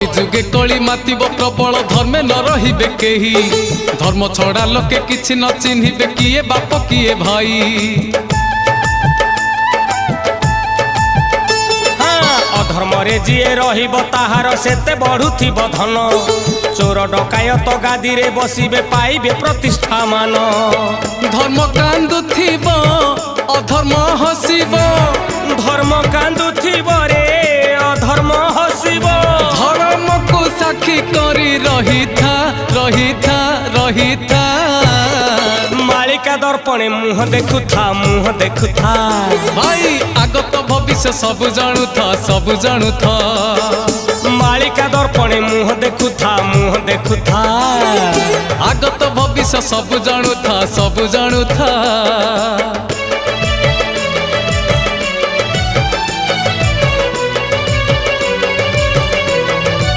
कली जुगे कली मातिब प्रबल धर्मे न रहिबे केही धर्म छड़ा लोके किछि न चिन्हिबे किए बाप किए भाई। अधर्मरे जीए रहिब ताहार सेते बढ़ुथिब धन चोर डकायत गादी रे बसिबे पाइबे प्रतिष्ठा मान। धर्म कांदुथिब अधर्म हसिब धर्म कांदुथिब रे अधर्म हसिब। धर्म को साक्षी करी रहिथा रहिथा रहिथा मालिका दर्पणे मुह देखुथा मुह देखुथा भाई आगत भविष्य सब जानुथा सब जानुथा। मालिका दर्पणे मुह देखुथा मुह देखुथा आगत भविष्य सब जानुथा सब जानुथा।